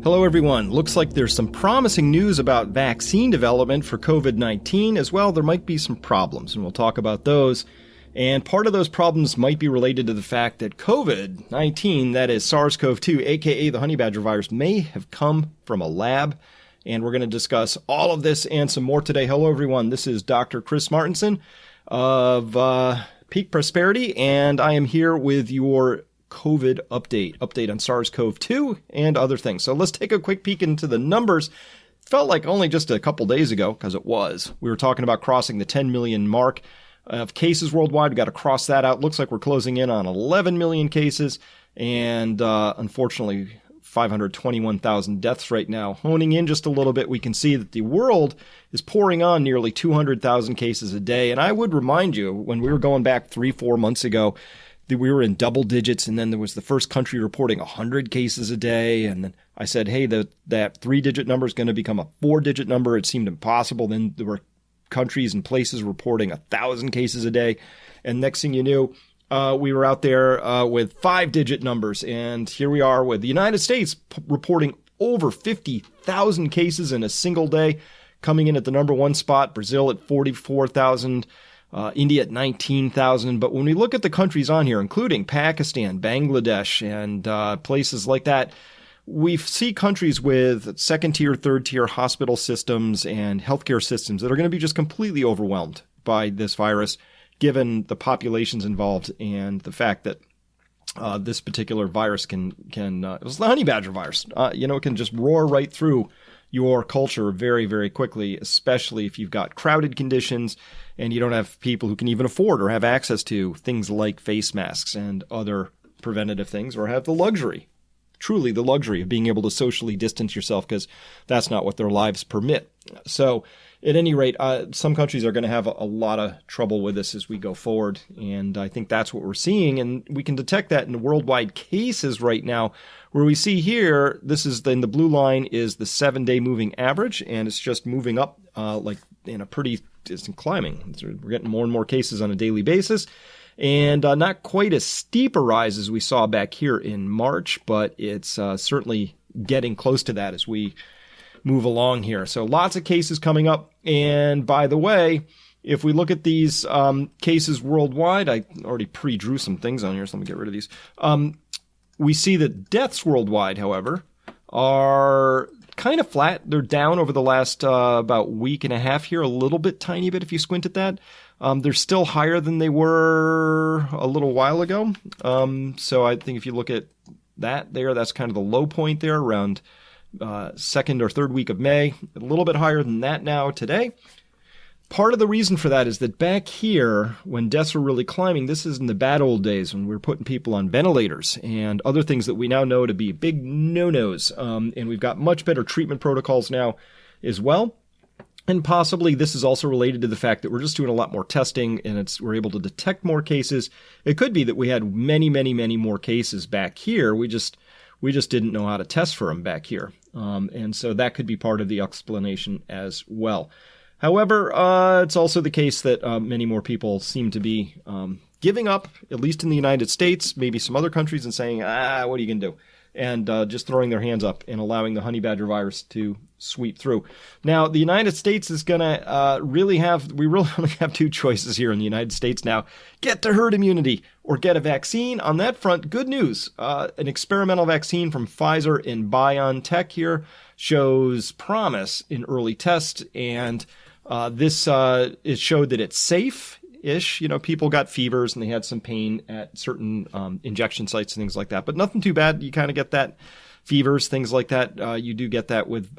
Hello everyone. Looks like there's some promising news about vaccine development for COVID-19. As well, there might be some problems, and we'll talk about those. And part of those problems might be related to the fact that COVID-19, that is SARS-CoV-2, aka the honey badger virus, may have come from a lab. And we're going to discuss all of this and some more today. Hello everyone. This is Dr. Chris Martenson of Peak Prosperity, and I am here with your COVID update on SARS-CoV-2 and other things. So let's take a quick peek into the numbers. Felt like only just a couple days ago, because it was. We were talking about crossing the 10 million mark of cases worldwide. We got to cross that out. Looks like we're closing in on 11 million cases, and unfortunately 521,000 deaths right now. Honing in just a little bit, we can see that the world is pouring on nearly 200,000 cases a day. And I would remind you, when we were going back 3-4 months ago, we were in double digits, and then there was the first country reporting 100 cases a day. And then I said, hey, that 3-digit number is going to become a 4-digit number. It seemed impossible. Then there were countries and places reporting 1,000 cases a day. And next thing you knew, we were out there with 5-digit numbers. And here we are with the United States reporting over 50,000 cases in a single day, coming in at the number one spot, Brazil at 44,000. India at 19,000. But when we look at the countries on here, including Pakistan, Bangladesh, and places like that, we see countries with second-tier, third-tier hospital systems and healthcare systems that are going to be just completely overwhelmed by this virus, given the populations involved and the fact that this particular virus can it was the honey badger virus, it can just roar right through your culture very, very quickly, especially if you've got crowded conditions and you don't have people who can even afford or have access to things like face masks and other preventative things, or have the luxury, truly the luxury of being able to socially distance yourself, because that's not what their lives permit. So at any rate, some countries are going to have a lot of trouble with this as we go forward. And I think that's what we're seeing. And we can detect that in the worldwide cases right now, where we see here, this is in the blue line is the 7-day moving average. And it's just moving up like in a pretty distant climbing. We're getting more and more cases on a daily basis. And not quite as steep a rise as we saw back here in March, but it's certainly getting close to that as we move along here. So lots of cases coming up. And by the way, if we look at these cases worldwide, I already pre-drew some things on here, so let me get rid of these. We see that deaths worldwide, however, are kind of flat. They're down over the last about week and a half here, a little bit, tiny bit if you squint at that. They're still higher than they were a little while ago. So I think if you look at that there, that's kind of the low point there around second or third week of May, a little bit higher than that now today. Part of the reason for that is that back here, when deaths were really climbing, this is in the bad old days when we were putting people on ventilators and other things that we now know to be big no-nos. And we've got much better treatment protocols now as well. And possibly this is also related to the fact that we're just doing a lot more testing and we're able to detect more cases. It could be that we had many, many, many more cases back here. We just didn't know how to test for them back here. And so that could be part of the explanation as well. However, it's also the case that many more people seem to be giving up, at least in the United States, maybe some other countries, and saying, what are you going to do? And just throwing their hands up and allowing the honey badger virus to sweep through. Now, the United States is going to we really only have two choices here in the United States now. Get to herd immunity or get a vaccine. On that front, good news. An experimental vaccine from Pfizer and BioNTech here shows promise in early tests, and it showed that it's safe-ish. People got fevers and they had some pain at certain injection sites and things like that, but nothing too bad. You kind of get that, fevers, things like that. You do get that with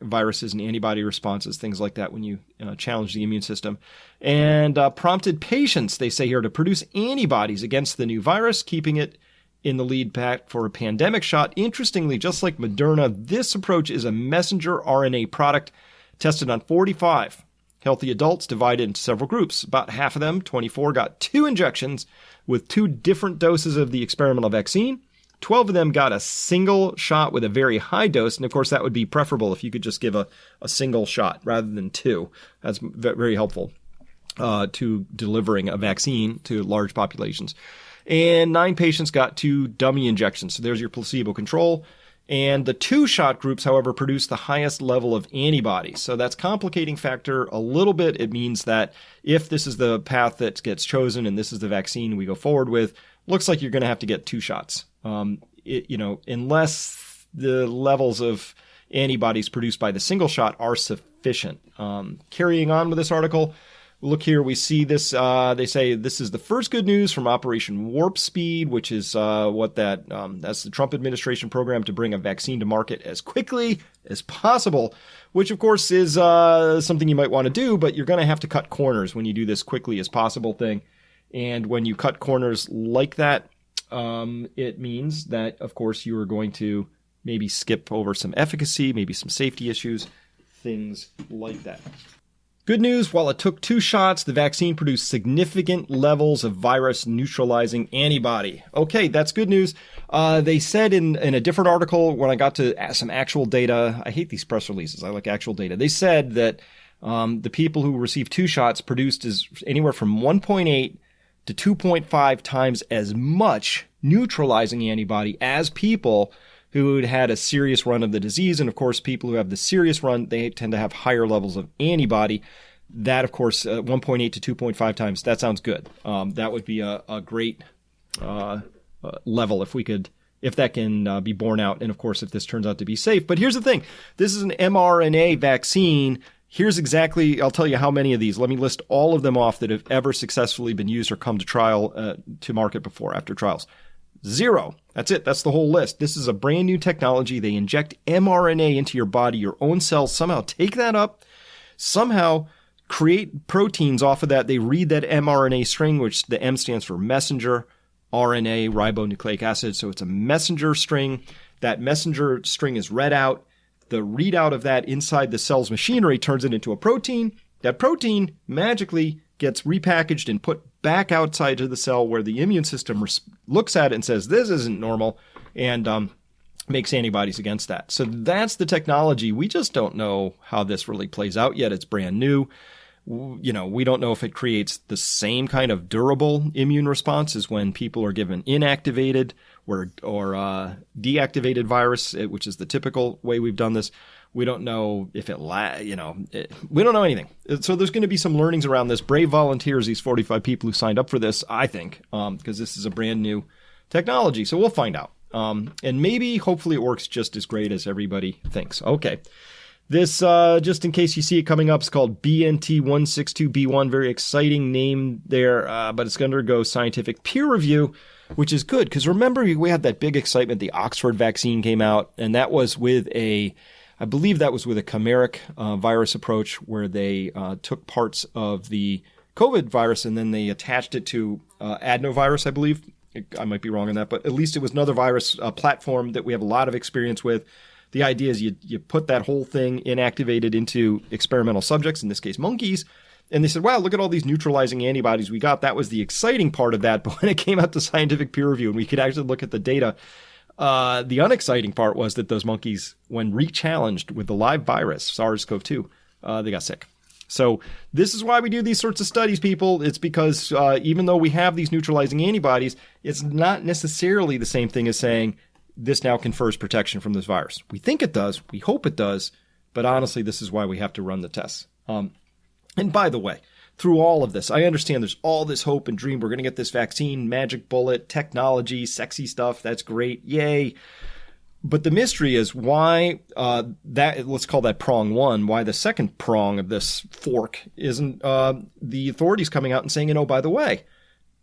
viruses and antibody responses, things like that when you challenge the immune system. And prompted patients, they say here, to produce antibodies against the new virus, keeping it in the lead pack for a pandemic shot. Interestingly, just like Moderna, this approach is a messenger RNA product tested on 45 healthy adults divided into several groups. About half of them, 24, got 2 injections with 2 different doses of the experimental vaccine. 12 of them got a single shot with a very high dose. And of course, that would be preferable if you could just give a single shot rather than 2. That's very helpful to delivering a vaccine to large populations. And 9 patients got 2 dummy injections. So there's your placebo control. And the 2-shot groups, however, produce the highest level of antibodies. So that's complicating factor a little bit. It means that if this is the path that gets chosen and this is the vaccine we go forward with, looks like you're going to have to get 2 shots. Unless the levels of antibodies produced by the single shot are sufficient. Carrying on with this article, look here, we see this, they say this is the first good news from Operation Warp Speed, which is that's the Trump administration program to bring a vaccine to market as quickly as possible, which of course is something you might want to do, but you're going to have to cut corners when you do this quickly as possible thing. And when you cut corners like that, it means that, of course, you are going to maybe skip over some efficacy, maybe some safety issues, things like that. Good news, while it took 2 shots, the vaccine produced significant levels of virus-neutralizing antibody. Okay, that's good news. They said in a different article, when I got to some actual data, I hate these press releases, I like actual data. They said that the people who received 2 shots produced anywhere from 1.8 to 2.5 times as much neutralizing antibody as people who had a serious run of the disease. And of course, people who have the serious run, they tend to have higher levels of antibody. That, of course, 1.8 to 2.5 times, that sounds good. That would be a great level if that can be borne out. And of course, if this turns out to be safe. But here's the thing. This is an mRNA vaccine. Here's exactly, I'll tell you how many of these. Let me list all of them off that have ever successfully been used or come to trial, to market before, after trials. 0. That's it. That's the whole list. This is a brand new technology. They inject mRNA into your body. Your own cells somehow take that up, somehow create proteins off of that. They read that mRNA string, which the M stands for messenger, RNA, ribonucleic acid. So it's a messenger string. That messenger string is read out. The readout of that inside the cell's machinery turns it into a protein. That protein magically gets repackaged and put back outside of the cell where the immune system looks at it and says, this isn't normal, and makes antibodies against that. So that's the technology. We just don't know how this really plays out yet. It's brand new. We don't know if it creates the same kind of durable immune response as when people are given inactivated or deactivated virus, which is the typical way we've done this. We don't know if we don't know anything. So there's going to be some learnings around this. Brave volunteers, these 45 people who signed up for this, I think, because this is a brand new technology. So we'll find out. And maybe, hopefully, it works just as great as everybody thinks. Okay. This, just in case you see it coming up, is called BNT162B1. Very exciting name there, but it's going to undergo scientific peer review, which is good. Because remember, we had that big excitement. The Oxford vaccine came out, and that was with I believe that was with a chimeric virus approach where they took parts of the COVID virus and then they attached it to adenovirus, I believe. I might be wrong on that, but at least it was another virus platform that we have a lot of experience with. The idea is you put that whole thing inactivated into experimental subjects, in this case monkeys, and they said, wow, look at all these neutralizing antibodies we got. That was the exciting part of that, but when it came out to scientific peer review and we could actually look at the data, the unexciting part was that those monkeys, when re-challenged with the live virus, SARS-CoV-2, they got sick. So this is why we do these sorts of studies, people. It's because even though we have these neutralizing antibodies, it's not necessarily the same thing as saying this now confers protection from this virus. We think it does. We hope it does. But honestly, this is why we have to run the tests. And by the way, through all of this, I understand there's all this hope and dream. We're going to get this vaccine, magic bullet, technology, sexy stuff. That's great. Yay. But the mystery is why let's call that prong 1, why the second prong of this fork isn't the authorities coming out and saying, by the way,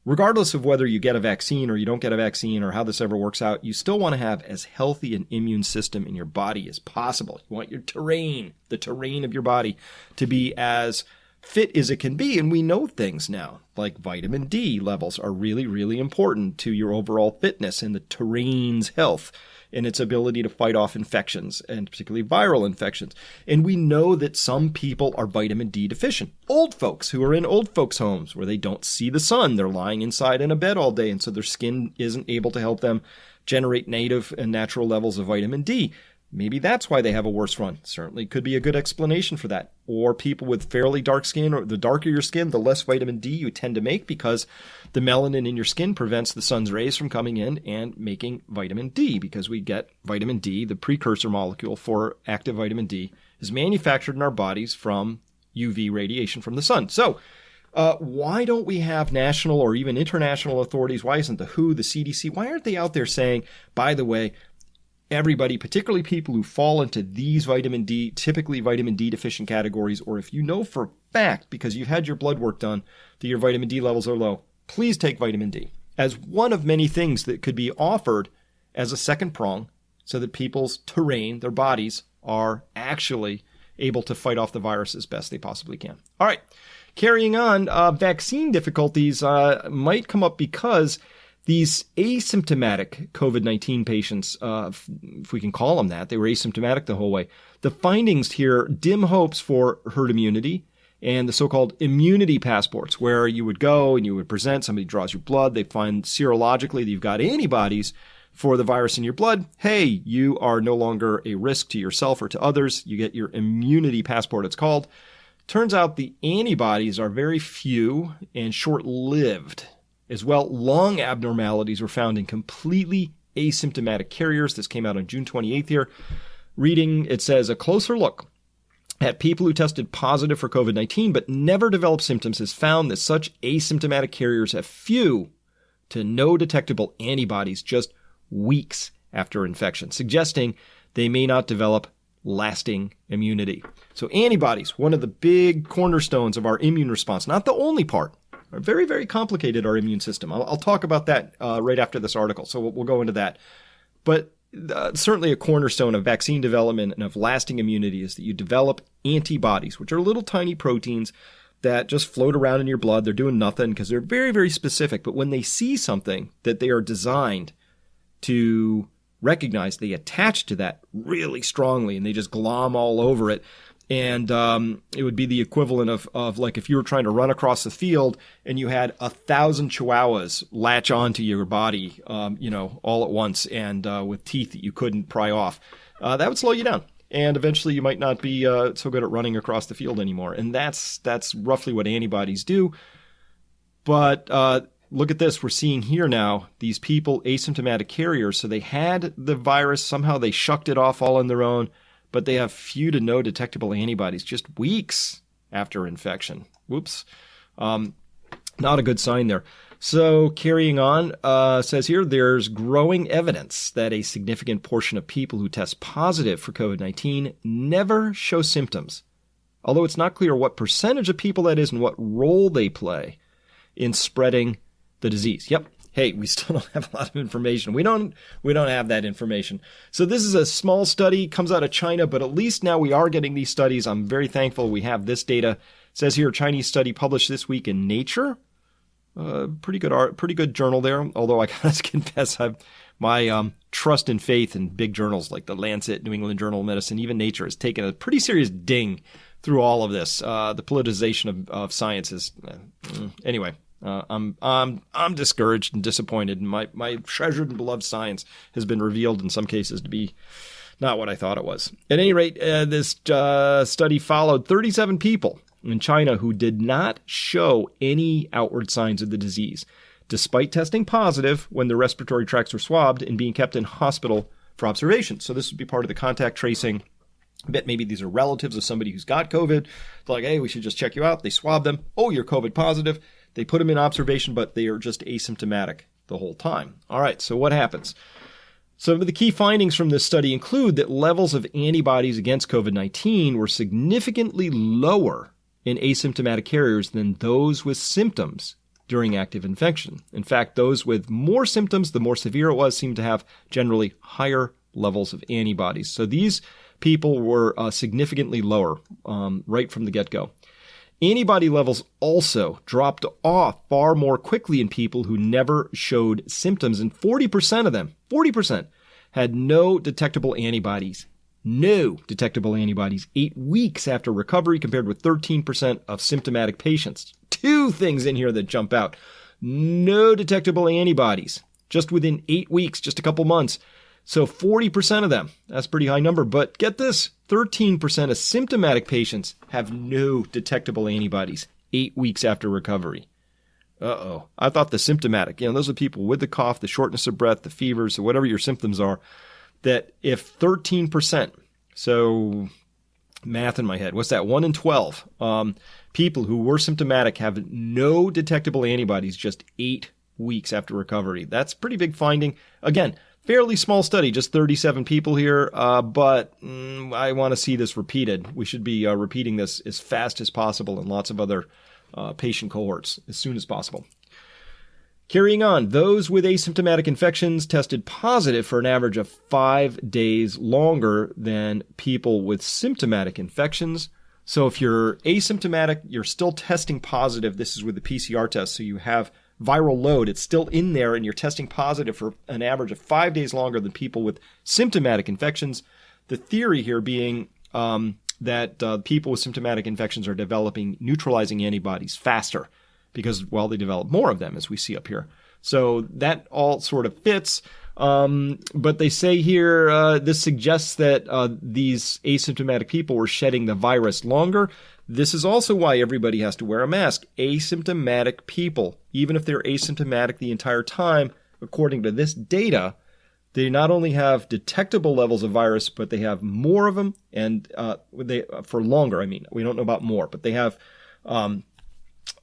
regardless of whether you get a vaccine or you don't get a vaccine or how this ever works out, you still want to have as healthy an immune system in your body as possible. You want your the terrain of your body, to be as fit as it can be. And we know things now, like vitamin D levels are really, really important to your overall fitness and the terrain's health and its ability to fight off infections, and particularly viral infections. And we know that some people are vitamin D deficient. Old folks who are in old folks' homes where they don't see the sun. They're lying inside in a bed all day, and so their skin isn't able to help them generate native and natural levels of vitamin D. Maybe that's why they have a worse run. Certainly could be a good explanation for that. Or people with fairly dark skin, or the darker your skin, the less vitamin D you tend to make because the melanin in your skin prevents the sun's rays from coming in and making vitamin D, because we get vitamin D, the precursor molecule for active vitamin D, is manufactured in our bodies from UV radiation from the sun. So why don't we have national or even international authorities? Why isn't the WHO, the CDC, why aren't they out there saying, by the way, everybody, particularly people who fall into these vitamin D, typically vitamin D deficient categories, or if you know for a fact because you've had your blood work done that your vitamin D levels are low, please take vitamin D as one of many things that could be offered as a second prong so that people's terrain, their bodies, are actually able to fight off the virus as best they possibly can. All right, carrying on, vaccine difficulties might come up because these asymptomatic COVID-19 patients, if we can call them that, they were asymptomatic the whole way. The findings here dim hopes for herd immunity and the so-called immunity passports, where you would go and you would present, somebody draws your blood, they find serologically that you've got antibodies for the virus in your blood. Hey, you are no longer a risk to yourself or to others. You get your immunity passport, it's called. Turns out the antibodies are very few and short-lived. As well, lung abnormalities were found in completely asymptomatic carriers. This came out on June 28th here. Reading, it says, a closer look at people who tested positive for COVID-19 but never developed symptoms has found that such asymptomatic carriers have few to no detectable antibodies just weeks after infection, suggesting they may not develop lasting immunity. So antibodies, one of the big cornerstones of our immune response, not the only part. Are very, very complicated, our immune system. I'll talk about that right after this article, so we'll go into that. But certainly a cornerstone of vaccine development and of lasting immunity is that you develop antibodies, which are little tiny proteins that just float around in your blood. They're doing nothing because they're very, very specific. But when they see something that they are designed to recognize, they attach to that really strongly, and they just glom all over it. And it would be the equivalent of like if you were trying to run across the field and you had 1,000 chihuahuas latch onto your body, all at once and with teeth that you couldn't pry off. That would slow you down. And eventually you might not be so good at running across the field anymore. And that's roughly what antibodies do. But look at this. We're seeing here now these people, asymptomatic carriers. So they had the virus. Somehow they shucked it off all on their own. But they have few to no detectable antibodies just weeks after infection. Whoops. Not a good sign there. So carrying on, says here, there's growing evidence that a significant portion of people who test positive for COVID-19 never show symptoms, although it's not clear what percentage of people that is and what role they play in spreading the disease. Yep. Hey, we still don't have a lot of information. We don't have that information. So this is a small study, comes out of China, but at least now we are getting these studies. I'm very thankful we have this data. It says here, Chinese study published this week in Nature. Pretty good journal there. Although I gotta confess, my trust and faith in big journals like the Lancet, New England Journal of Medicine, even Nature has taken a pretty serious ding through all of this. The politicization of science is anyway. I'm discouraged and disappointed. And my treasured and beloved science has been revealed in some cases to be not what I thought it was. At any rate, this study followed 37 people in China who did not show any outward signs of the disease, despite testing positive when their respiratory tracts were swabbed and being kept in hospital for observation. So this would be part of the contact tracing. I bet maybe these are relatives of somebody who's got COVID. They're like, hey, we should just check you out. They swab them. Oh, you're COVID positive. They put them in observation, but they are just asymptomatic the whole time. All right, so what happens? Some of the key findings from this study include that levels of antibodies against COVID-19 were significantly lower in asymptomatic carriers than those with symptoms during active infection. In fact, those with more symptoms, the more severe it was, seemed to have generally higher levels of antibodies. So these people were significantly lower right from the get-go. Antibody levels also dropped off far more quickly in people who never showed symptoms, and 40% of them, 40%, had no detectable antibodies. No detectable antibodies 8 weeks after recovery, compared with 13% of symptomatic patients. Two things in here that jump out. No detectable antibodies just within 8 weeks, just a couple months, So 40% of them, that's a pretty high number. But get this, 13% of symptomatic patients have no detectable antibodies 8 weeks after recovery. Uh-oh. I thought the symptomatic, those are people with the cough, the shortness of breath, the fevers, or whatever your symptoms are, that if 13%, so math in my head, what's that, 1 in 12 people who were symptomatic have no detectable antibodies just 8 weeks after recovery. That's a pretty big finding. Again, fairly small study, just 37 people here, but I want to see this repeated. We should be repeating this as fast as possible in lots of other patient cohorts as soon as possible. Carrying on, those with asymptomatic infections tested positive for an average of 5 days longer than people with symptomatic infections. So if you're asymptomatic, you're still testing positive. This is with the PCR test, so you have viral load. It's still in there, and you're testing positive for an average of 5 days longer than people with symptomatic infections. The theory here being that people with symptomatic infections are developing neutralizing antibodies faster because, well, they develop more of them, as we see up here. So that all sort of fits. But they say here this suggests that these asymptomatic people were shedding the virus longer. This is also why everybody has to wear a mask. Asymptomatic people, even if they're asymptomatic the entire time, according to this data, they not only have detectable levels of virus, but they have more of them, and they for longer. I mean, we don't know about more, but they have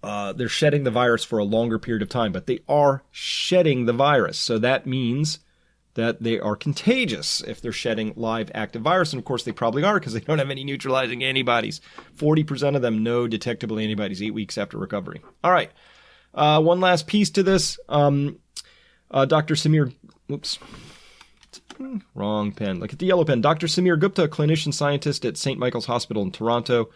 they're shedding the virus for a longer period of time, but they are shedding the virus. So that means that they are contagious if they're shedding live active virus. And of course, they probably are because they don't have any neutralizing antibodies. 40% of them, no detectable antibodies 8 weeks after recovery. All right. One last piece to this. Dr. Samir, wrong pen. Look at the yellow pen. Dr. Samir Gupta, clinician scientist at St. Michael's Hospital in Toronto,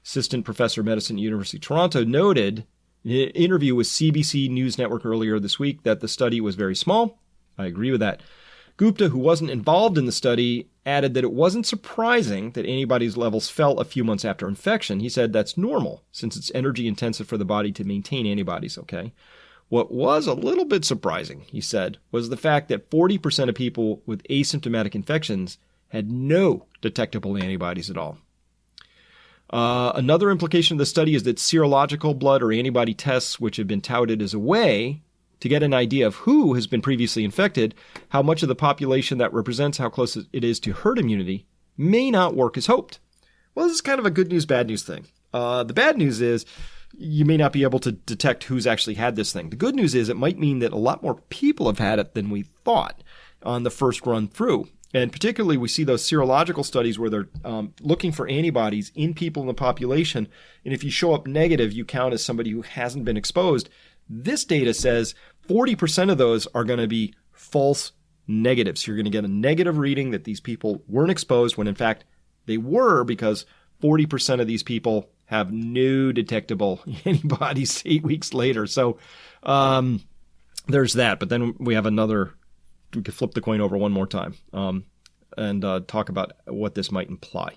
assistant professor of medicine at University of Toronto, noted in an interview with CBC News Network earlier this week that the study was very small. I agree with that. Gupta, who wasn't involved in the study, added that it wasn't surprising that antibodies levels fell a few months after infection. He said that's normal since it's energy intensive for the body to maintain antibodies, okay? What was a little bit surprising, he said, was the fact that 40% of people with asymptomatic infections had no detectable antibodies at all. Another implication of the study is that serological blood or antibody tests, which have been touted as a way to get an idea of who has been previously infected, how much of the population that represents how close it is to herd immunity, may not work as hoped. Well, this is kind of a good news, bad news thing. The bad news is you may not be able to detect who's actually had this thing. The good news is it might mean that a lot more people have had it than we thought on the first run through. And particularly, we see those serological studies where they're looking for antibodies in people in the population. And if you show up negative, you count as somebody who hasn't been exposed. This data says 40% of those are going to be false negatives. You're going to get a negative reading that these people weren't exposed when, in fact, they were, because 40% of these people have no detectable antibodies 8 weeks later. So there's that. But then we have another. We could flip the coin over one more time and talk about what this might imply.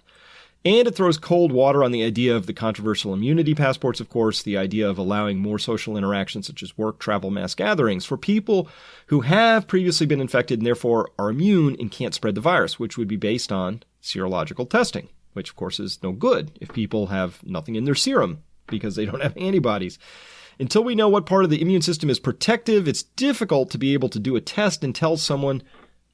And it throws cold water on the idea of the controversial immunity passports, of course, the idea of allowing more social interactions such as work, travel, mass gatherings for people who have previously been infected and therefore are immune and can't spread the virus, which would be based on serological testing, which, of course, is no good if people have nothing in their serum because they don't have antibodies. Until we know what part of the immune system is protective, it's difficult to be able to do a test and tell someone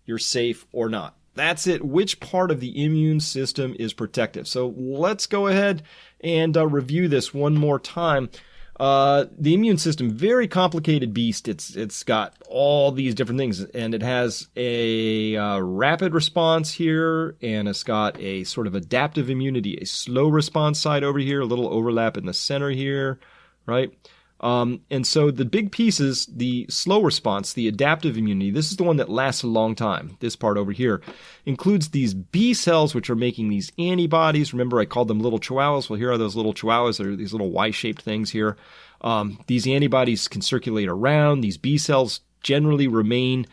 you're safe or not. That's it. Which part of the immune system is protective? So let's go ahead and review this one more time. The immune system, very complicated beast. It's got all these different things, and it has a rapid response here, and it's got a sort of adaptive immunity, a slow response side over here, a little overlap in the center here, right? And so the big piece is the slow response, the adaptive immunity. This is the one that lasts a long time. This part over here includes these B cells, which are making these antibodies. Remember, I called them little chihuahuas. Well, here are those little chihuahuas. They're these little Y-shaped things here. These antibodies can circulate around. These B cells generally remain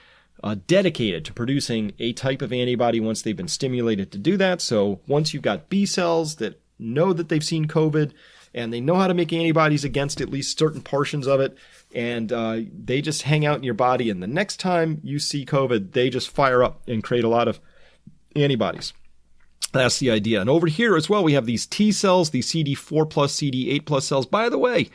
dedicated to producing a type of antibody once they've been stimulated to do that. So once you've got B cells that know that they've seen COVID, and they know how to make antibodies against at least certain portions of it, and they just hang out in your body, and the next time you see COVID, they just fire up and create a lot of antibodies. That's the idea. And over here as well, we have these T cells, these CD4 plus, CD8 plus cells. By the way,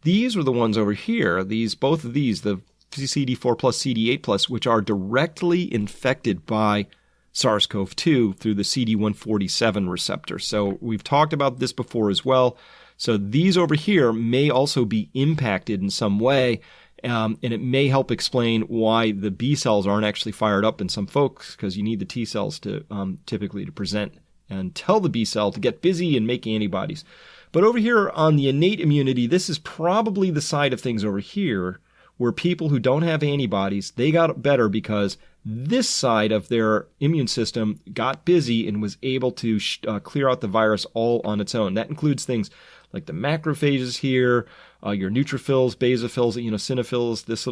these are the ones over here, both of these, the CD4 plus, CD8 plus, which are directly infected by SARS-CoV-2 through the CD147 receptor. So we've talked about this before as well. So these over here may also be impacted in some way, and it may help explain why the B cells aren't actually fired up in some folks, because you need the T cells to typically to present and tell the B cell to get busy and make antibodies. But over here on the innate immunity, this is probably the side of things over here where people who don't have antibodies, they got better because this side of their immune system got busy and was able to clear out the virus all on its own. That includes things like the macrophages here, your neutrophils, basophils, eosinophils, this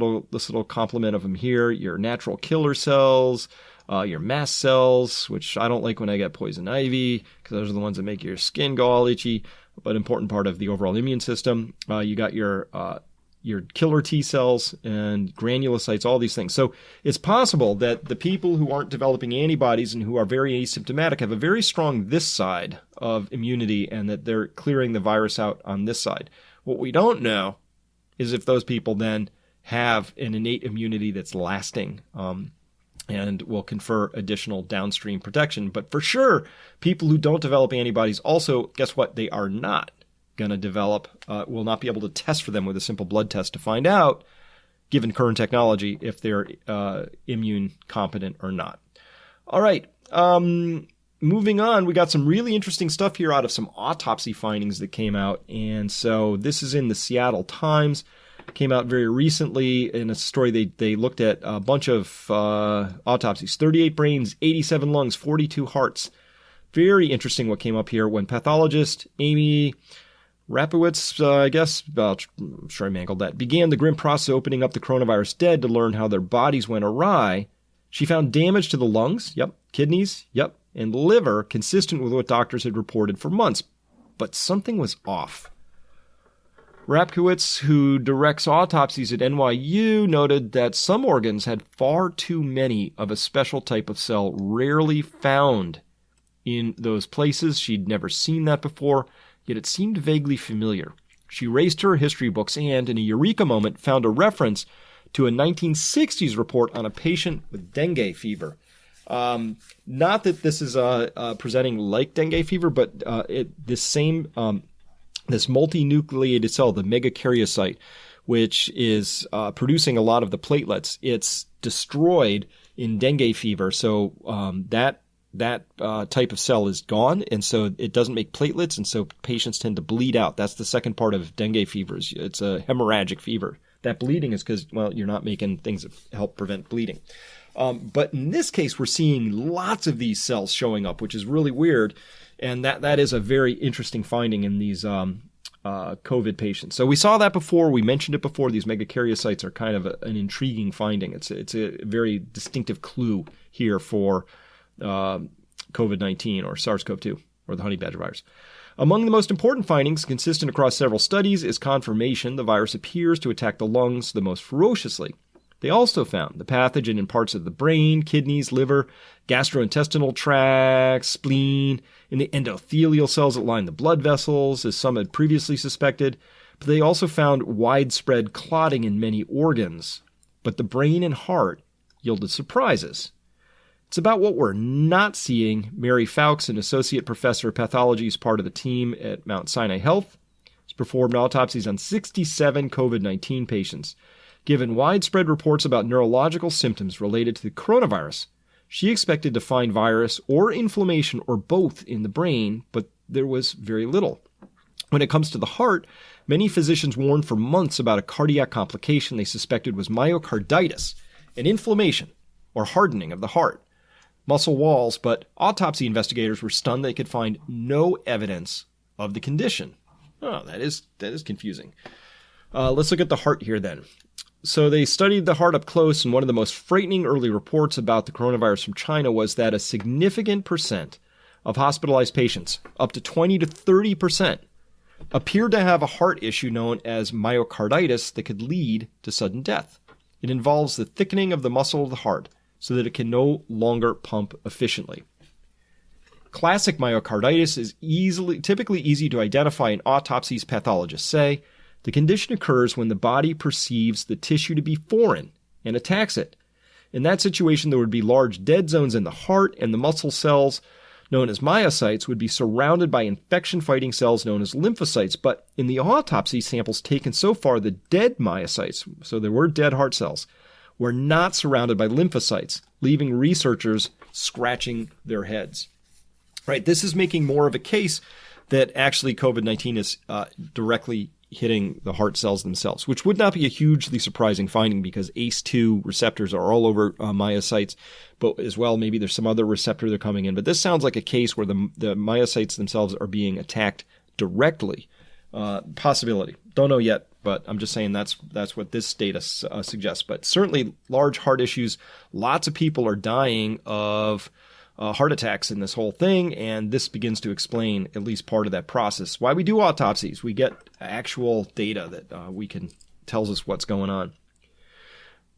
little complement of them here, your natural killer cells, your mast cells, which I don't like when I get poison ivy because those are the ones that make your skin go all itchy, but important part of the overall immune system. You got your killer T cells and granulocytes, all these things. So it's possible that the people who aren't developing antibodies and who are very asymptomatic have a very strong this side of immunity and that they're clearing the virus out on this side. What we don't know is if those people then have an innate immunity that's lasting and will confer additional downstream protection. But for sure, people who don't develop antibodies also, guess what? They are not going to develop, will not be able to test for them with a simple blood test to find out, given current technology, if they're immune competent or not. All right. Moving on, we got some really interesting stuff here out of some autopsy findings that came out. And so this is in the Seattle Times. Came out very recently in a story. They looked at a bunch of autopsies, 38 brains, 87 lungs, 42 hearts. Very interesting what came up here when pathologist Amy Rapowitz, I'm sure I mangled that, began the grim process of opening up the coronavirus dead to learn how their bodies went awry. She found damage to the lungs, kidneys, and liver, consistent with what doctors had reported for months. But something was off. Rapkowitz, who directs autopsies at NYU, noted that some organs had far too many of a special type of cell rarely found in those places. She'd never seen that before, yet it seemed vaguely familiar. She raced her history books and, in a eureka moment, found a reference to a 1960s report on a patient with dengue fever. Not that this is presenting like dengue fever, but this multinucleated cell, the megakaryocyte, which is producing a lot of the platelets, it's destroyed in dengue fever. So that type of cell is gone, and so it doesn't make platelets, and so patients tend to bleed out. That's the second part of dengue fever. It's a hemorrhagic fever. That bleeding is because, you're not making things that help prevent bleeding. But in this case, we're seeing lots of these cells showing up, which is really weird. And that is a very interesting finding in these COVID patients. So we saw that before. We mentioned it before. These megakaryocytes are kind of an intriguing finding. It's a very distinctive clue here for COVID-19 or SARS-CoV-2 or the honey badger virus. Among the most important findings, consistent across several studies, is confirmation the virus appears to attack the lungs the most ferociously. They also found the pathogen in parts of the brain, kidneys, liver, gastrointestinal tract, spleen, in the endothelial cells that line the blood vessels, as some had previously suspected. But they also found widespread clotting in many organs. But the brain and heart yielded surprises. It's about what we're not seeing. Mary Fowkes, an associate professor of pathology, is part of the team at Mount Sinai Health. Has performed autopsies on 67 COVID-19 patients. Given widespread reports about neurological symptoms related to the coronavirus, she expected to find virus or inflammation or both in the brain, but there was very little. When it comes to the heart, many physicians warned for months about a cardiac complication they suspected was myocarditis, an inflammation or hardening of the heart, muscle walls, but autopsy investigators were stunned they could find no evidence of the condition. Oh, that is confusing. Let's look at the heart here then. So they studied the heart up close, and one of the most frightening early reports about the coronavirus from China was that a significant percent of hospitalized patients, up to 20 to 30%, appeared to have a heart issue known as myocarditis that could lead to sudden death. It involves the thickening of the muscle of the heart so that it can no longer pump efficiently. Classic myocarditis is typically easy to identify in autopsies, pathologists say. The condition occurs when the body perceives the tissue to be foreign and attacks it. In that situation, there would be large dead zones in the heart, and the muscle cells, known as myocytes, would be surrounded by infection-fighting cells known as lymphocytes. But in the autopsy samples taken so far, the dead myocytes, so there were dead heart cells, were not surrounded by lymphocytes, leaving researchers scratching their heads. Right, this is making more of a case that actually COVID-19 is directly hitting the heart cells themselves, which would not be a hugely surprising finding because ACE2 receptors are all over myocytes, but as well, maybe there's some other receptor they're coming in. But this sounds like a case where the myocytes themselves are being attacked directly. Possibility. Don't know yet, but I'm just saying that's what this data suggests. But certainly large heart issues, lots of people are dying of heart attacks in this whole thing, and this begins to explain at least part of that process. Why we do autopsies. We get actual data that tells us what's going on.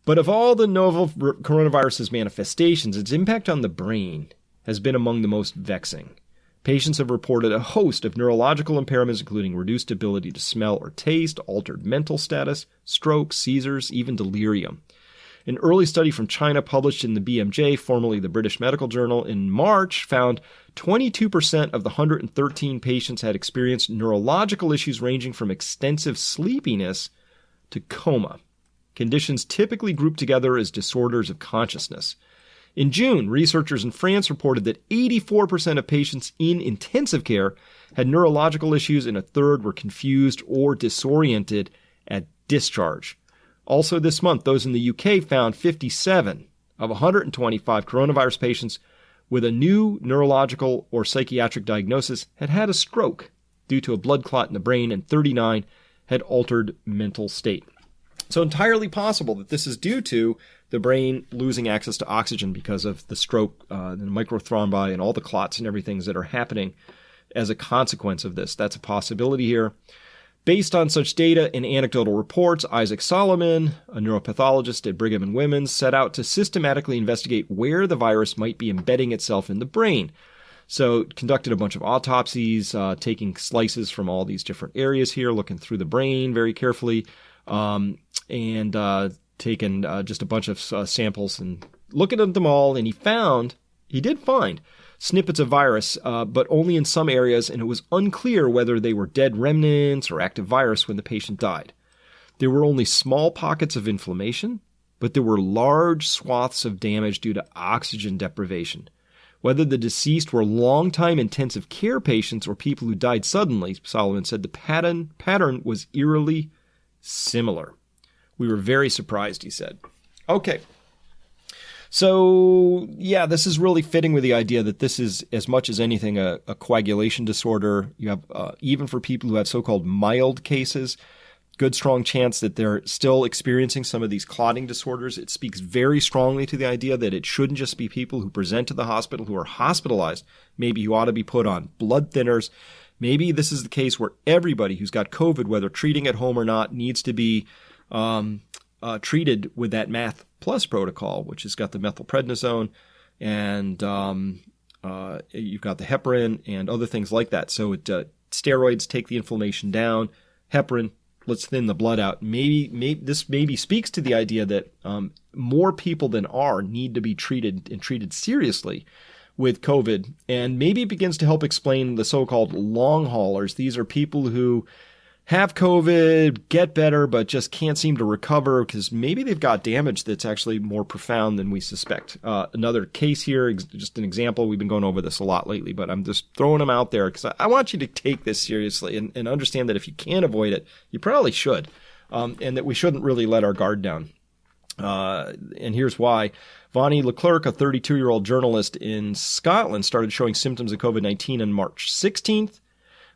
But of all the novel coronavirus's manifestations, its impact on the brain has been among the most vexing. Patients have reported a host of neurological impairments, including reduced ability to smell or taste, altered mental status, stroke, seizures, even delirium. An early study from China published in the BMJ, formerly the British Medical Journal, in March found 22% of the 113 patients had experienced neurological issues ranging from extensive sleepiness to coma, conditions typically grouped together as disorders of consciousness. In June, researchers in France reported that 84% of patients in intensive care had neurological issues and a third were confused or disoriented at discharge. Also this month, those in the UK found 57 of 125 coronavirus patients with a new neurological or psychiatric diagnosis had had a stroke due to a blood clot in the brain, and 39 had altered mental state. So entirely possible that this is due to the brain losing access to oxygen because of the stroke, the microthrombi, and all the clots and everything that are happening as a consequence of this. That's a possibility here. Based on such data and anecdotal reports, Isaac Solomon, a neuropathologist at Brigham and Women's, set out to systematically investigate where the virus might be embedding itself in the brain. So conducted a bunch of autopsies, taking slices from all these different areas here, looking through the brain very carefully, and taken just a bunch of samples and looking at them all, and he did find snippets of virus, but only in some areas, and it was unclear whether they were dead remnants or active virus when the patient died. There were only small pockets of inflammation, but there were large swaths of damage due to oxygen deprivation. Whether the deceased were long-time intensive care patients or people who died suddenly, Solomon said the pattern was eerily similar. We were very surprised, he said. Okay. So, yeah, this is really fitting with the idea that this is, as much as anything, a coagulation disorder. You have, even for people who have so-called mild cases, good strong chance that they're still experiencing some of these clotting disorders. It speaks very strongly to the idea that it shouldn't just be people who present to the hospital who are hospitalized. Maybe you ought to be put on blood thinners. Maybe this is the case where everybody who's got COVID, whether treating at home or not, needs to be treated with that Math Plus protocol, which has got the methylprednisone and you've got the heparin and other things like that. So steroids take the inflammation down. Heparin, let's thin the blood out. Maybe this speaks to the idea that more people than need to be treated seriously with COVID. And maybe it begins to help explain the so-called long haulers. These are people who have COVID, get better, but just can't seem to recover because maybe they've got damage that's actually more profound than we suspect. Another case here, just an example. We've been going over this a lot lately, but I'm just throwing them out there because I want you to take this seriously and understand that if you can't avoid it, you probably should, and that we shouldn't really let our guard down. And here's why. Vonnie Leclerc, a 32-year-old journalist in Scotland, started showing symptoms of COVID-19 on March 16th.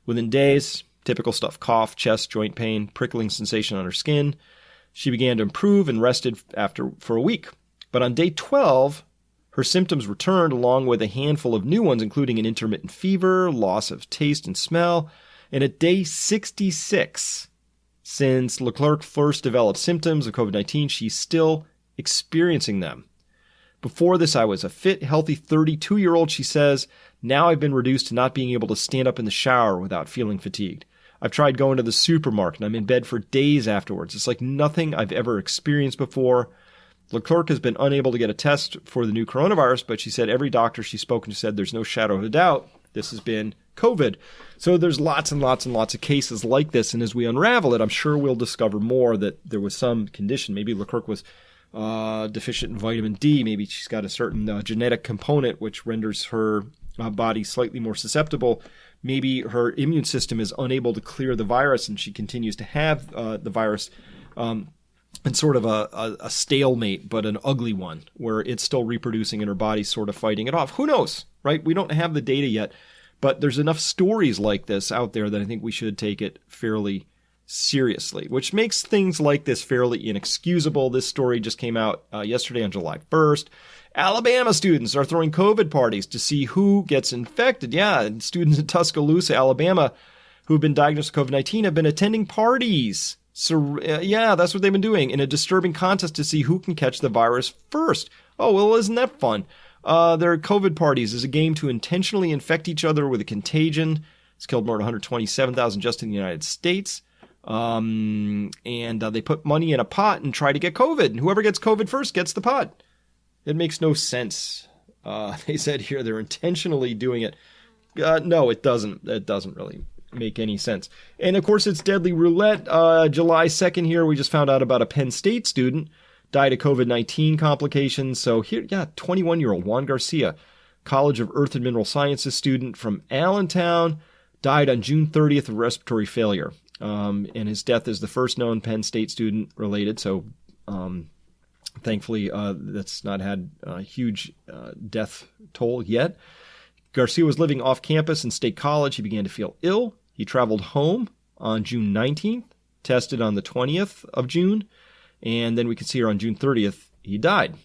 Within days, typical stuff, cough, chest, joint pain, prickling sensation on her skin. She began to improve and rested for a week. But on day 12, her symptoms returned along with a handful of new ones, including an intermittent fever, loss of taste and smell, And at day 66, since Leclerc first developed symptoms of COVID-19, she's still experiencing them. Before this, I was a fit, healthy 32-year-old, she says. Now I've been reduced to not being able to stand up in the shower without feeling fatigued. I've tried going to the supermarket, and I'm in bed for days afterwards. It's like nothing I've ever experienced before. Leclerc has been unable to get a test for the new coronavirus, but she said every doctor she's spoken to said there's no shadow of a doubt this has been COVID. So there's lots and lots and lots of cases like this, and as we unravel it, I'm sure we'll discover more that there was some condition. Maybe Leclerc was deficient in vitamin D. Maybe she's got a certain genetic component which renders her body slightly more susceptible. Maybe her immune system is unable to clear the virus, and she continues to have the virus in sort of a stalemate, but an ugly one, where it's still reproducing and her body's sort of fighting it off. Who knows, right? We don't have the data yet, but there's enough stories like this out there that I think we should take it fairly seriously, which makes things like this fairly inexcusable. This story just came out yesterday on July 1st. Alabama students are throwing COVID parties to see who gets infected. Yeah, and students in Tuscaloosa, Alabama, who've been diagnosed with COVID-19 have been attending parties. So, yeah, that's what they've been doing in a disturbing contest to see who can catch the virus first. Oh, well, isn't that fun? Their COVID parties is a game to intentionally infect each other with a contagion. It's killed more than 127,000 just in the United States. And they put money in a pot and try to get COVID. And whoever gets COVID first gets the pot. It makes no sense. They said here they're intentionally doing it. No, it doesn't. It doesn't really make any sense. And of course, it's deadly roulette. July 2nd here, we just found out about a Penn State student died of COVID-19 complications. So here, 21-year-old Juan Garcia, College of Earth and Mineral Sciences student from Allentown, died on June 30th of respiratory failure. And his death is the first known Penn State student related. So, thankfully, that's not had a huge death toll yet. Garcia was living off campus in State College. He began to feel ill. He traveled home on June 19th, tested on the 20th of June, and then we can see here on June 30th, he died.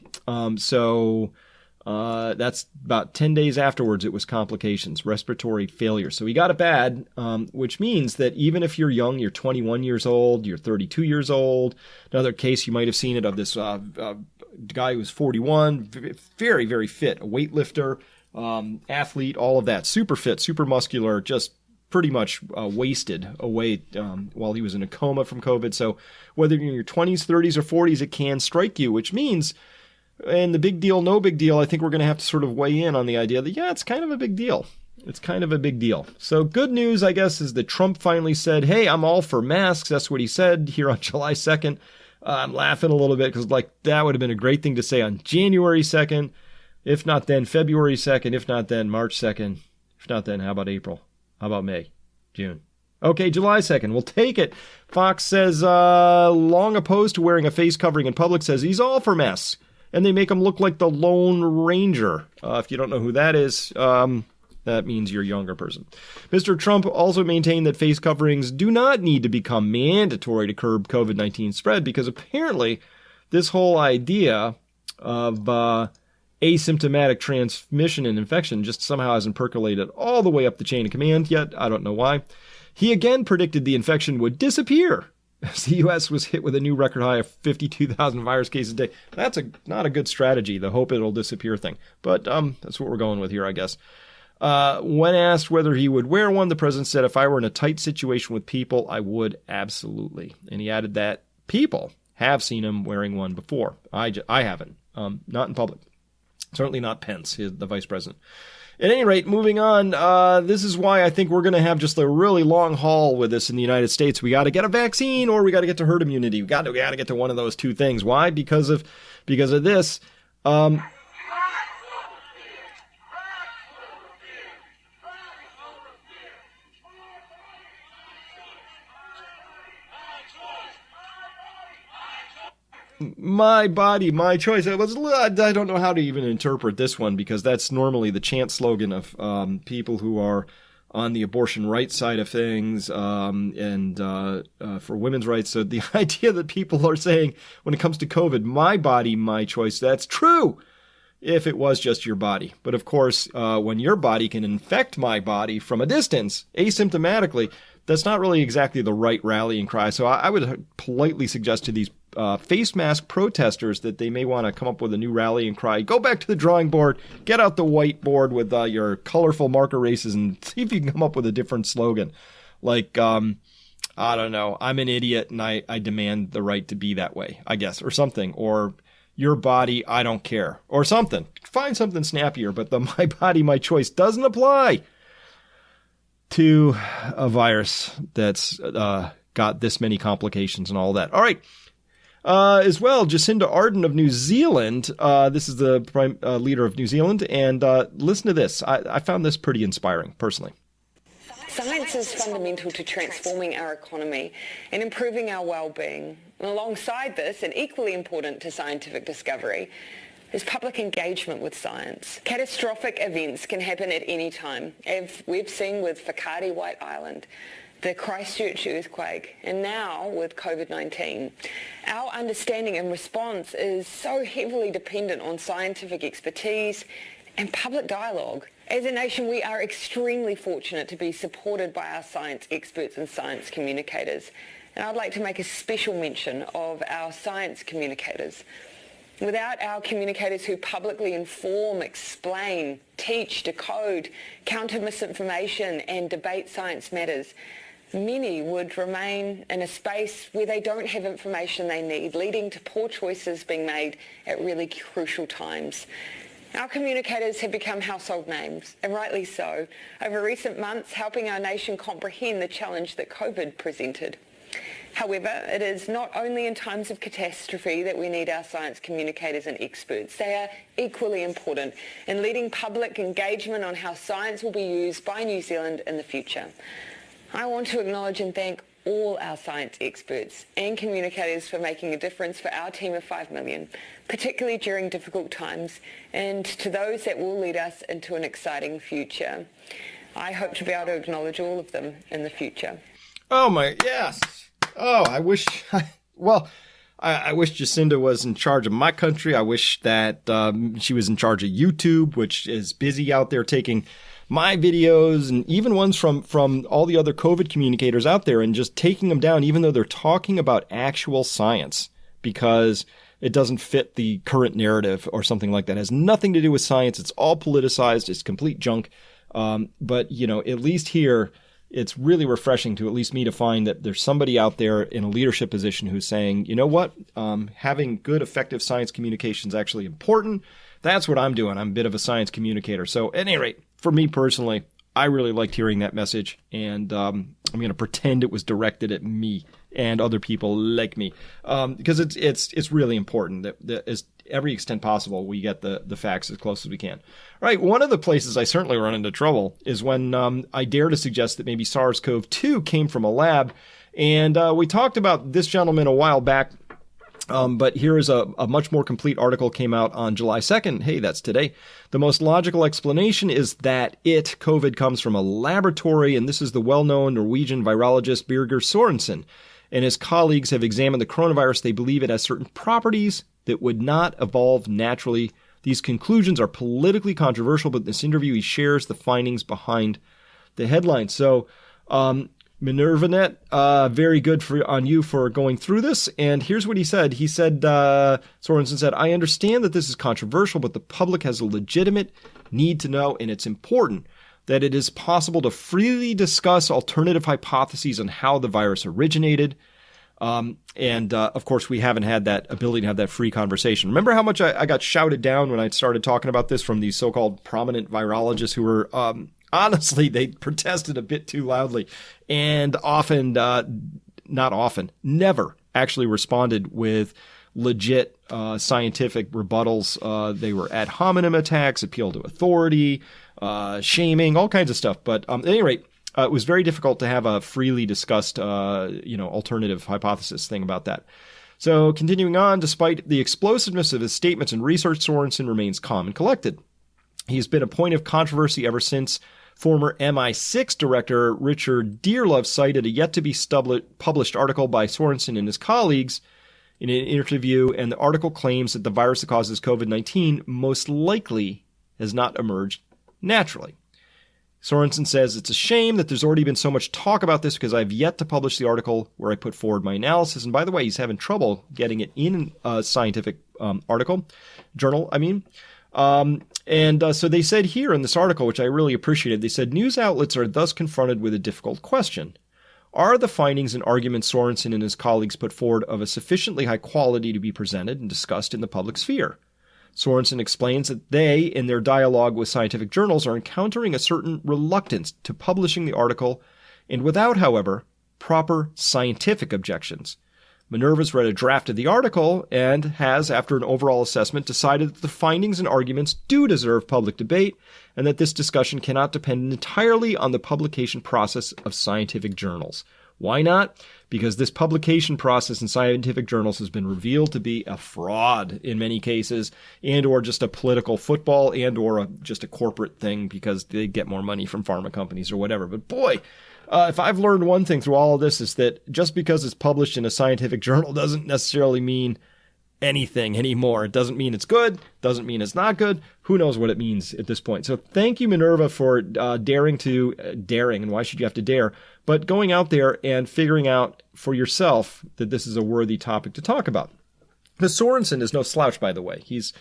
So that's about 10 days afterwards, it was complications, respiratory failure. So he got it bad, which means that even if you're young, you're 21 years old, you're 32 years old. Another case, you might have seen it of this guy who was 41, very, very fit, a weightlifter, athlete, all of that, super fit, super muscular, just pretty much wasted away while he was in a coma from COVID. So whether you're in your 20s, 30s, or 40s, it can strike you, which means, and the big deal, no big deal, I think we're going to have to sort of weigh in on the idea that, yeah, it's kind of a big deal. It's kind of a big deal. So good news, I guess, is that Trump finally said, hey, I'm all for masks. That's what he said here on July 2nd. I'm laughing a little bit because, like, that would have been a great thing to say on January 2nd. If not then, February 2nd. If not then, March 2nd. If not then, how about April? How about May? June? Okay, July 2nd. We'll take it. Fox says, long opposed to wearing a face covering in public, says he's all for masks. And they make him look like the Lone Ranger. If you don't know who that is, that means you're a younger person. Mr. Trump also maintained that face coverings do not need to become mandatory to curb COVID-19 spread, because apparently this whole idea of asymptomatic transmission and infection just somehow hasn't percolated all the way up the chain of command yet. I don't know why. He again predicted the infection would disappear as the U.S. was hit with a new record high of 52,000 virus cases a day. That's not a good strategy, the hope it'll disappear thing. But that's what we're going with here, I guess. When asked whether he would wear one, the president said, if I were in a tight situation with people, I would absolutely. And he added that people have seen him wearing one before. I haven't. Not in public. Certainly not Pence, the vice president. At any rate, moving on, this is why I think we're going to have just a really long haul with this in the United States. We got to get a vaccine or we got to get to herd immunity. We got to get to one of those two things. Why? Because of this. My body, my choice. I don't know how to even interpret this one, because that's normally the chant slogan of people who are on the abortion rights side of things and for women's rights. So the idea that people are saying when it comes to COVID, my body, my choice, that's true if it was just your body. But of course, when your body can infect my body from a distance, asymptomatically, that's not really exactly the right rallying cry. So I would politely suggest to these face mask protesters that they may want to come up with a new rallying cry. Go back to the drawing board, get out the whiteboard with your colorful marker races, and see if you can come up with a different slogan. Like, I don't know, I'm an idiot and I demand the right to be that way, I guess, or something. Or your body, I don't care, or something. Find something snappier, but the my body, my choice doesn't apply to a virus that's got this many complications and all that. All right. As well, Jacinda Arden of New Zealand. This is the prime leader of New Zealand. And listen to this. I found this pretty inspiring, personally. Science is fundamental to transforming our economy and improving our well-being. And alongside this, and equally important to scientific discovery, is public engagement with science. Catastrophic events can happen at any time, as we've seen with Whakaari White Island, the Christchurch earthquake, and now with COVID-19. Our understanding and response is so heavily dependent on scientific expertise and public dialogue. As a nation, we are extremely fortunate to be supported by our science experts and science communicators. And I'd like to make a special mention of our science communicators. Without our communicators who publicly inform, explain, teach, decode, counter misinformation and debate science matters, many would remain in a space where they don't have information they need, leading to poor choices being made at really crucial times. Our communicators have become household names, and rightly so, over recent months helping our nation comprehend the challenge that COVID presented. However, it is not only in times of catastrophe that we need our science communicators and experts. They are equally important in leading public engagement on how science will be used by New Zealand in the future. I want to acknowledge and thank all our science experts and communicators for making a difference for our team of 5 million, particularly during difficult times, and to those that will lead us into an exciting future. I hope to be able to acknowledge all of them in the future. Oh my, yes. Oh, I wish Jacinda was in charge of my country. I wish that she was in charge of YouTube, which is busy out there taking my videos and even ones from all the other COVID communicators out there and just taking them down, even though they're talking about actual science, because it doesn't fit the current narrative or something like that. It has nothing to do with science. It's all politicized. It's complete junk. But, you know, at least here, it's really refreshing to at least me to find that there's somebody out there in a leadership position who's saying, you know what, having good, effective science communication is actually important. That's what I'm doing. I'm a bit of a science communicator. So at any rate, for me personally, I really liked hearing that message, and I'm going to pretend it was directed at me and other people like me, because it's really important that as every extent possible we get the facts as close as we can. All right, one of the places I certainly run into trouble is when I dare to suggest that maybe SARS-CoV-2 came from a lab, and we talked about this gentleman a while back. But here is a much more complete article came out on July 2nd. Hey, that's today. The most logical explanation is that COVID comes from a laboratory, and this is the well-known Norwegian virologist Birger Sorensen. And his colleagues have examined the coronavirus. They believe it has certain properties that would not evolve naturally. These conclusions are politically controversial, but in this interview, he shares the findings behind the headline. So, MinervaNet, very good on you for going through this. And here's what he said. He said, Sorensen said, I understand that this is controversial, but the public has a legitimate need to know, and it's important that it is possible to freely discuss alternative hypotheses on how the virus originated. Of course, we haven't had that ability to have that free conversation. Remember how much I got shouted down when I started talking about this from these so-called prominent virologists who were, honestly, they protested a bit too loudly and never actually responded with legit scientific rebuttals. They were ad hominem attacks, appeal to authority, shaming, all kinds of stuff. But at any rate, it was very difficult to have a freely discussed, alternative hypothesis thing about that. So continuing on, despite the explosiveness of his statements and research, Sorensen remains calm and collected. He's been a point of controversy ever since former MI6 director Richard Dearlove cited a yet-to-be published article by Sorensen and his colleagues in an interview, and the article claims that the virus that causes COVID-19 most likely has not emerged naturally. Sorensen says, it's a shame that there's already been so much talk about this because I've yet to publish the article where I put forward my analysis. And by the way, he's having trouble getting it in a scientific journal. So they said here in this article, which I really appreciated, they said news outlets are thus confronted with a difficult question. Are the findings and arguments Sorensen and his colleagues put forward of a sufficiently high quality to be presented and discussed in the public sphere? Sorensen explains that they, in their dialogue with scientific journals, are encountering a certain reluctance to publishing the article, and without, however, proper scientific objections. Minerva's read a draft of the article and has, after an overall assessment, decided that the findings and arguments do deserve public debate and that this discussion cannot depend entirely on the publication process of scientific journals. Why not? Because this publication process in scientific journals has been revealed to be a fraud in many cases, and or just a political football, and or just a corporate thing because they get more money from pharma companies or whatever. But boy, if I've learned one thing through all of this, is that just because it's published in a scientific journal doesn't necessarily mean anything anymore. It doesn't mean it's good, doesn't mean it's not good. Who knows what it means at this point. So thank you, Minerva, for daring, and why should you have to dare, but going out there and figuring out for yourself that this is a worthy topic to talk about. Because Sorensen is no slouch, by the way. He's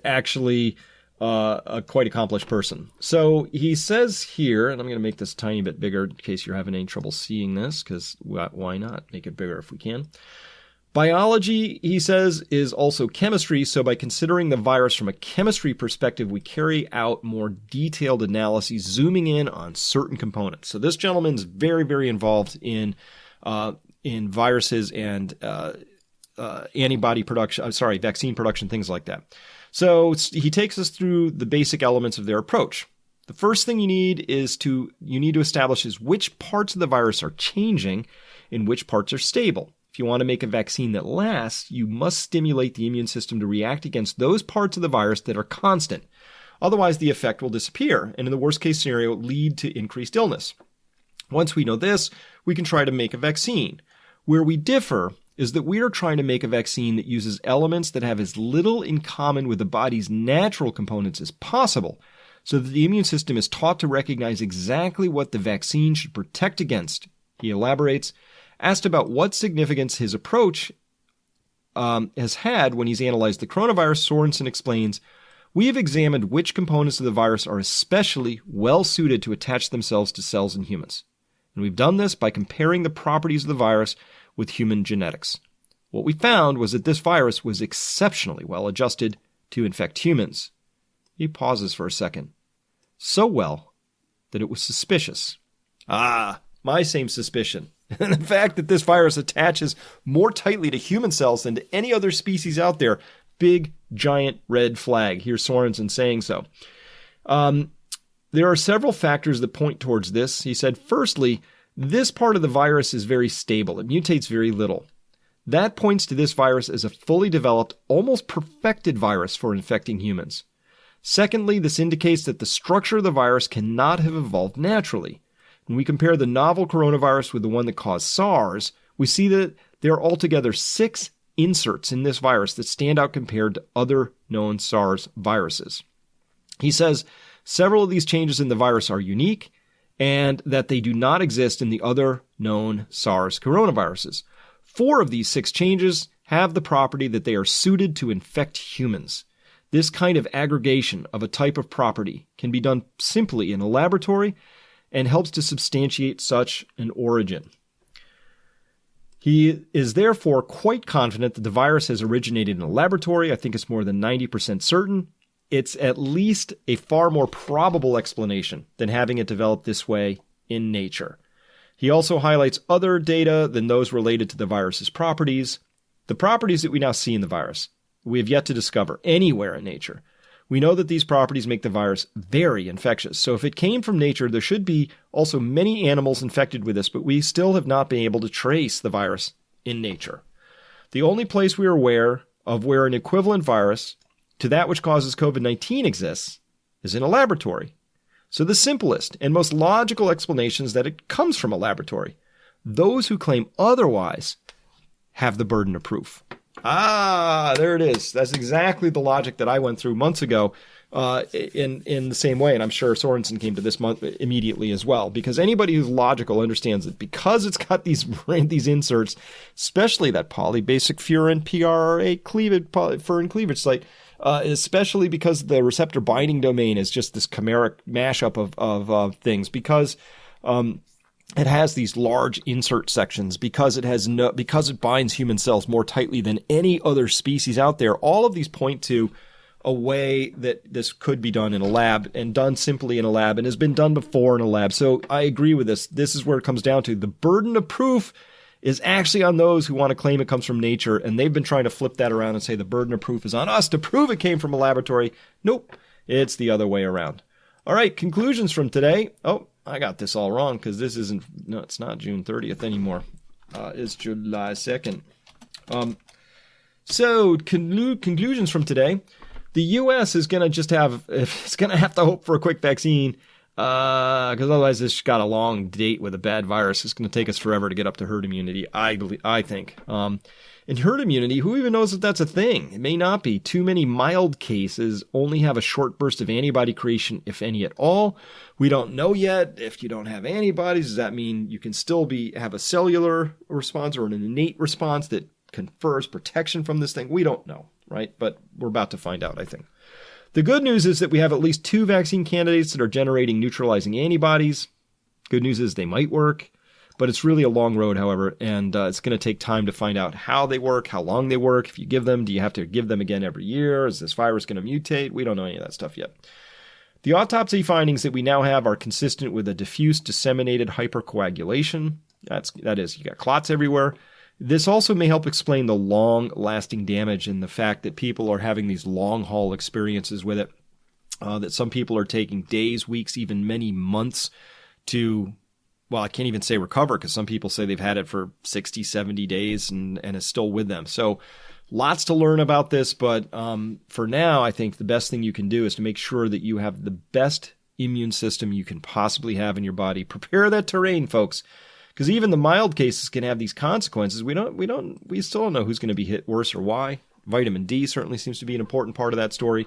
actually a quite accomplished person. So he says here, and I'm going to make this a tiny bit bigger in case you're having any trouble seeing this, because why not make it bigger if we can. Biology, he says, is also chemistry, so by considering the virus from a chemistry perspective, we carry out more detailed analyses, zooming in on certain components. So this gentleman's very, very involved in viruses and antibody production, vaccine production, things like that. So he takes us through the basic elements of their approach. The first thing you need to establish is which parts of the virus are changing and which parts are stable. If you want to make a vaccine that lasts, you must stimulate the immune system to react against those parts of the virus that are constant. Otherwise, the effect will disappear, and in the worst-case scenario, lead to increased illness. Once we know this, we can try to make a vaccine. Where we differ is that we are trying to make a vaccine that uses elements that have as little in common with the body's natural components as possible, so that the immune system is taught to recognize exactly what the vaccine should protect against. He elaborates, asked about what significance his approach has had when he's analyzed the coronavirus, Sorensen explains, we have examined which components of the virus are especially well suited to attach themselves to cells in humans. And we've done this by comparing the properties of the virus with human genetics. What we found was that this virus was exceptionally well adjusted to infect humans. He pauses for a second. So well that it was suspicious. Ah, my same suspicion. And the fact that this virus attaches more tightly to human cells than to any other species out there, big, giant red flag. Here's Sorensen saying so. There are several factors that point towards this. He said, firstly, this part of the virus is very stable. It mutates very little. That points to this virus as a fully developed, almost perfected virus for infecting humans. Secondly, this indicates that the structure of the virus cannot have evolved naturally. When we compare the novel coronavirus with the one that caused SARS, we see that there are altogether 6 inserts in this virus that stand out compared to other known SARS viruses. He says several of these changes in the virus are unique and that they do not exist in the other known SARS coronaviruses. 4 of these 6 changes have the property that they are suited to infect humans. This kind of aggregation of a type of property can be done simply in a laboratory and helps to substantiate such an origin. He is therefore quite confident that the virus has originated in a laboratory. I think it's more than 90% certain. It's at least a far more probable explanation than having it develop this way in nature. He also highlights other data than those related to the virus's properties. The properties that we now see in the virus, we have yet to discover anywhere in nature. We know that these properties make the virus very infectious. So if it came from nature, there should be also many animals infected with this, but we still have not been able to trace the virus in nature. The only place we are aware of where an equivalent virus to that which causes COVID-19 exists is in a laboratory. So the simplest and most logical explanation is that it comes from a laboratory. Those who claim otherwise have the burden of proof. Ah, there it is. That's exactly the logic that I went through months ago in the same way. And I'm sure Sorensen came to this immediately as well, because anybody who's logical understands that because it's got these inserts, especially that polybasic furin PRRA furin cleavage site, especially because the receptor binding domain is just this chimeric mashup of things, because it has these large insert sections, because it binds human cells more tightly than any other species out there. All of these point to a way that this could be done in a lab, and done simply in a lab, and has been done before in a lab. So I agree with this. This is where it comes down to. The burden of proof is actually on those who want to claim it comes from nature, and they've been trying to flip that around and say the burden of proof is on us to prove it came from a laboratory. Nope, it's the other way around. All right, conclusions from today. Oh, I got this all wrong, because this isn't, no, it's not June 30th anymore. It's July 2nd. So conclusions from today. The U.S. is going to have to hope for a quick vaccine, because otherwise this got a long date with a bad virus. It's going to take us forever to get up to herd immunity, I think. And herd immunity, who even knows if that's a thing? It may not be. Too many mild cases only have a short burst of antibody creation, if any at all. We don't know yet. If you don't have antibodies, does that mean you can still have a cellular response or an innate response that confers protection from this thing? We don't know, right? But we're about to find out, I think. The good news is that we have at least 2 vaccine candidates that are generating neutralizing antibodies. Good news is they might work, but it's really a long road, however, and it's going to take time to find out how they work, how long they work. If you give them, do you have to give them again every year? Is this virus going to mutate? We don't know any of that stuff yet. The autopsy findings that we now have are consistent with a diffuse disseminated hypercoagulation. That is, you got clots everywhere. This also may help explain the long-lasting damage and the fact that people are having these long-haul experiences with it, that some people are taking days, weeks, even many months to, well, I can't even say recover, because some people say they've had it for 60, 70 days and is still with them. So lots to learn about this, but for now, I think the best thing you can do is to make sure that you have the best immune system you can possibly have in your body. Prepare that terrain, folks. Because even the mild cases can have these consequences. We still don't know who's going to be hit worse or why. Vitamin D certainly seems to be an important part of that story.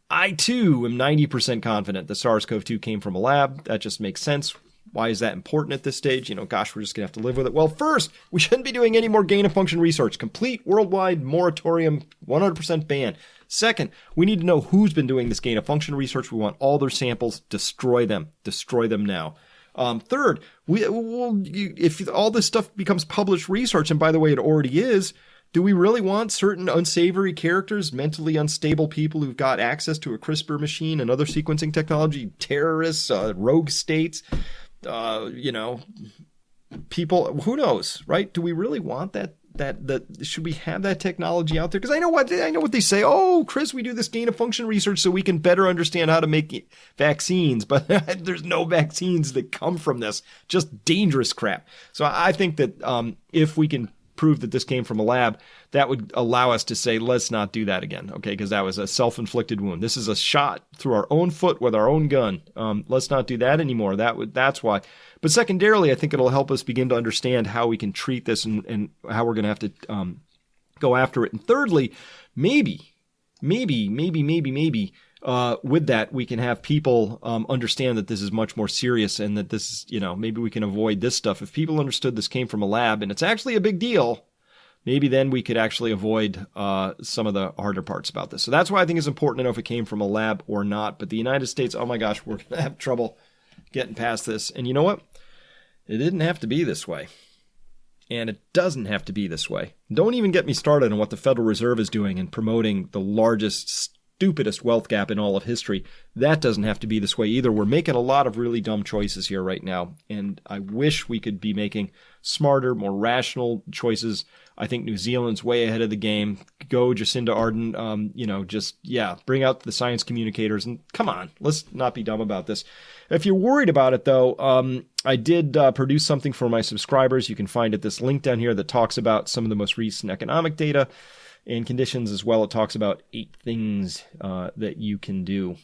I, too, am 90% confident the SARS-CoV-2 came from a lab. That just makes sense. Why is that important at this stage? Gosh, we're just going to have to live with it. Well, first, we shouldn't be doing any more gain-of-function research. Complete worldwide moratorium, 100% ban. Second, we need to know who's been doing this gain-of-function research. We want all their samples. Destroy them. Destroy them now. Third, if all this stuff becomes published research, and by the way, it already is, do we really want certain unsavory characters, mentally unstable people who've got access to a CRISPR machine and other sequencing technology, terrorists, rogue states, people, who knows, right? Do we really want that should we have that technology out there? Because I know what they say. Oh, Chris, we do this gain of function research so we can better understand how to make vaccines, but there's no vaccines that come from this. Just dangerous crap. So I think that if we can prove that this came from a lab, that would allow us to say, let's not do that again, okay? Because that was a self-inflicted wound. This is a shot through our own foot with our own gun. Let's not do that anymore. That's why. But secondarily, I think it'll help us begin to understand how we can treat this and how we're going to have to go after it. And thirdly, maybe, with that, we can have people understand that this is much more serious and that this is, maybe we can avoid this stuff. If people understood this came from a lab and it's actually a big deal, maybe then we could actually avoid some of the harder parts about this. So that's why I think it's important to know if it came from a lab or not. But the United States, oh my gosh, we're going to have trouble getting past this. And you know what? It didn't have to be this way. And it doesn't have to be this way. Don't even get me started on what the Federal Reserve is doing in promoting the largest, stupidest wealth gap in all of history. That doesn't have to be this way either. We're making a lot of really dumb choices here right now. And I wish we could be making smarter, more rational choices. I think New Zealand's way ahead of the game. Go Jacinda Arden, bring out the science communicators. And come on, let's not be dumb about this. If you're worried about it, though, I did produce something for my subscribers. You can find this link down here that talks about some of the most recent economic data and conditions as well. It talks about 8 things that you can do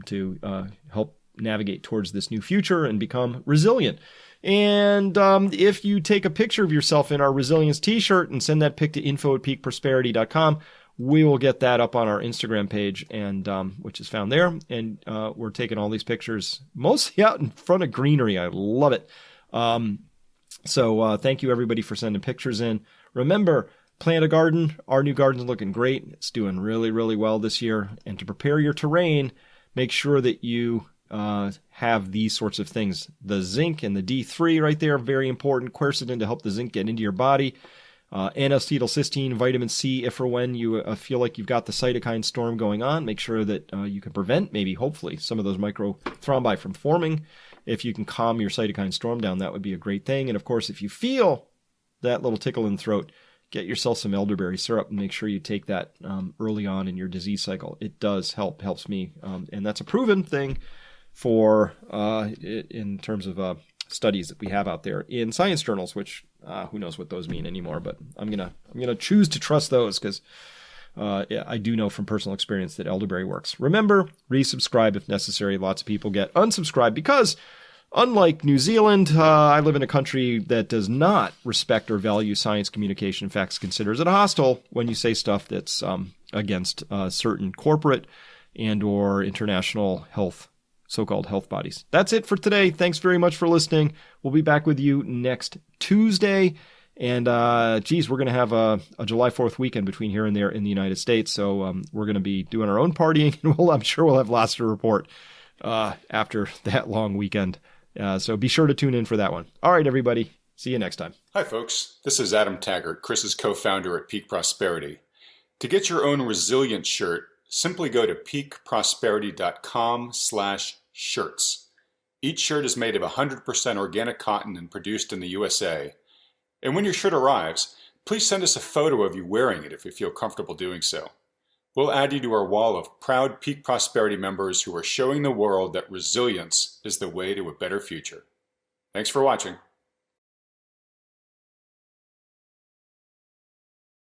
to help navigate towards this new future and become resilient. And if you take a picture of yourself in our resilience t-shirt and send that pic to info@peakprosperity.com, we will get that up on our Instagram page, and which is found there. And we're taking all these pictures mostly out in front of greenery. I love it. So thank you, everybody, for sending pictures in. Remember, plant a garden. Our new garden's looking great. It's doing really, really well this year. And to prepare your terrain, make sure that you have these sorts of things. The zinc and the D3 right there, very important. Quercetin to help the zinc get into your body. N-acetylcysteine, vitamin C, if or when you feel like you've got the cytokine storm going on. Make sure that you can prevent, maybe, hopefully, some of those microthrombi from forming. If you can calm your cytokine storm down, that would be a great thing. And, of course, if you feel that little tickle in the throat, get yourself some elderberry syrup and make sure you take that early on in your disease cycle. It does helps me. And that's a proven thing for in terms of studies that we have out there in science journals, which who knows what those mean anymore. But I'm gonna choose to trust those because I do know from personal experience that elderberry works. Remember, resubscribe if necessary. Lots of people get unsubscribed because, unlike New Zealand, I live in a country that does not respect or value science communication. In fact, considers it hostile when you say stuff that's against certain corporate and or international so-called health bodies. That's it for today. Thanks very much for listening. We'll be back with you next Tuesday. And, we're going to have a July 4th weekend between here and there in the United States. So we're going to be doing our own partying, and I'm sure we'll have lots to report after that long weekend. So be sure to tune in for that one. All right, everybody. See you next time. Hi, folks. This is Adam Taggart, Chris's co-founder at Peak Prosperity. To get your own Resilient shirt, simply go to peakprosperity.com/shirts. Each shirt is made of 100% organic cotton and produced in the USA. And when your shirt arrives, please send us a photo of you wearing it if you feel comfortable doing so. We'll add you to our wall of proud Peak Prosperity members who are showing the world that resilience is the way to a better future. Thanks for watching.